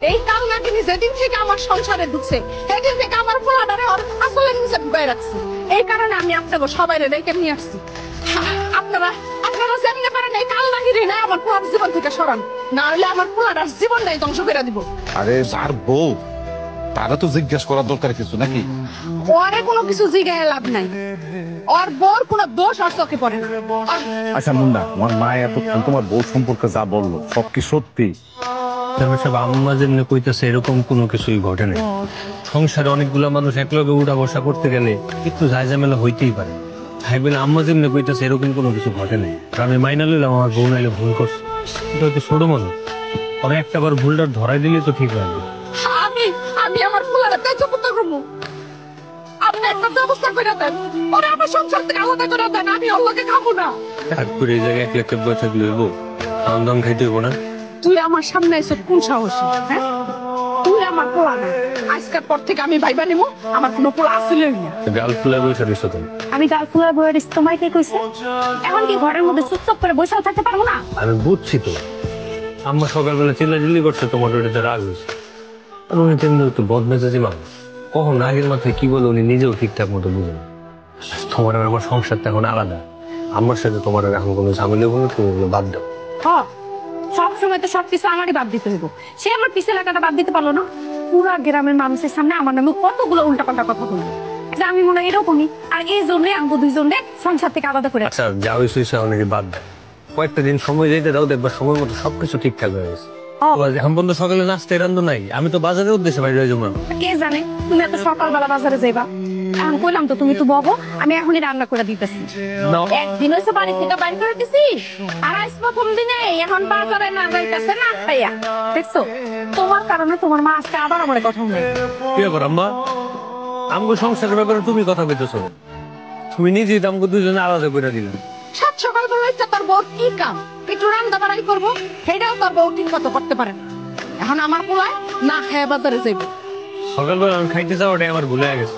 এই কাল নাকিনি যেদিন থেকে আমার সংসারে ঢুকছে সেদিন থেকে আমার পোলাটারে আসলে নিচে ঢুকাই রাখছে। এই কারণে আমি আপনাকে সবাই রেখে নিয়ে আসছি। আপনারা আপনারা যেমনি পারেন এই কাল নাকিনি না আমার পোলার জীবন থেকে সরান, না হলে আমার পোলাটার জীবনটাই ধ্বংস করে দিব। আরে যার বউ তারা তো জিজ্ঞাসা করার দরকার কিছু নাকি? ওরে কোনো কিছু জিজ্ঞাসা লাভ নাই, ওর বোর কোনো দোষ আর চোখে পড়ে না। আচ্ছা মুন্না, আমার মা এতক্ষণ তোমার বউ সম্পর্কে যা বললো সব কি সত্যি? তারপর সব আম্মা যেমনি কইতেছে এরকম কোনো কিছুই ঘটে নাই। সংসারে অনেকগুলা মানুষ একলগে উঠা বসা করতে গেলে একটু ঝামেলা হইতেই পারে। তাই বলে আম্মা যেমনি কইতেছে এরকম কোনো কিছু ঘটে নাই। আর আমি মাইনা লইলাম আমার বউ নাইলে ভুল করছে, এটা হয়তো ছোট মানুষ, ওরা একটা বার ভুলটা ধরাই দিলে তো ঠিক হবে। আমি আমি আমার পোলাটা কাজে পুত্র করবো, আপনি একটা ব্যবস্থা করে দেন, ওরা আমার সংসার থেকে আলাদা করে দেন, আমি ওর লগে খাবো না। এক করে এই জায়গায় এক লাখ বয়ে থাকলে হইব? খাওয়ান দাম খাইতে হইব না? তুই আমার সামনে এসে কোন সাহসী? হ্যাঁ, তুই আমার পোলা না, আজকের পর থেকে আমি ভাইবা নিব আমার কোনো পোলা আসলেই না। গাল ফুলে বসে রইছ তুমি। আমি গালফুলার বইয়ের তোমায় কে কইছে? এখন কি ঘরের মধ্যে চুপচাপ করে বসে থাকতে পারবো না? আমি বুঝছি তো, আম্মা সকালবেলা চিল্লাচিল্লি করছে তোমার ওটাতে রাগ হয়েছে। আর উনি তেমনি একটু বদমেজাজি মানুষ, কখন রাগের মাথায় কি বলে উনি নিজেও ঠিকঠাক মতো বুঝেন। তোমার আর আমার সংসারটা এখন আলাদা, আমার সাথে তোমার আর এখন কোনো ঝামেলা হলো, তুমি ওগুলো বাদ দাও। সব সময় তো সবকিছু আমারই বাদ দিতে হইব। সে আমার পিছে লাগাটা বাদ দিতে পারলো না। পুরা গ্রামের মানুষের সামনে আমার নামে কতগুলো উল্টাপাল্টা কথা বললো, যে আমি মনে হয় এরকমই, আর এই জন্যে আমাকে দুইজনে সংসার থেকে আলাদা করে। আচ্ছা যা হয়েছে অনেকে বাদ দেয়, কয়েকটা দিন সময় যেতে দাও, দেখবা সময় মতো সবকিছু ঠিকঠাক হয়ে গেছে। এখন পর্যন্ত সকালে নাস্তে রান্ধো নাই, আমি তো বাজারের উদ্দেশ্যে বাইরে যাবো না। কে জানে তুমি এত সকালবেলা বাজারে যাইবা? এখন কইলাম তো তুমি তো ববো, আমি এখনই রান্না করে দিতেছি। একদিন হয়েছে বাড়ি থেকে বাইর করে দিছি, আর আজ প্রথম দিনে এখন বাজারে না যাইতেছে না খাইয়া। দেখছো, তোমার কারণে তোমার মা আজকে আবার আমার কথা শুনে। কি ব্যাপার আম্মা, আমগো সংসারের ব্যাপারে তুমি কথা কইতেছো? তুমি নিজেই তো আমগো দুজনে আলাদা করে দিলে। সাত সকালবেলা তোর বউ কি কাম, একটু রান্না বাড়াই করবো, সেটাও তোর বউ ঠিক মতো করতে পারে না। এখন আমার পোলায় না খেয়ে বাজারে যাইব। সকালবেলা আমি খাইতে যাওয়াটাই আমার ভুলে গেছে।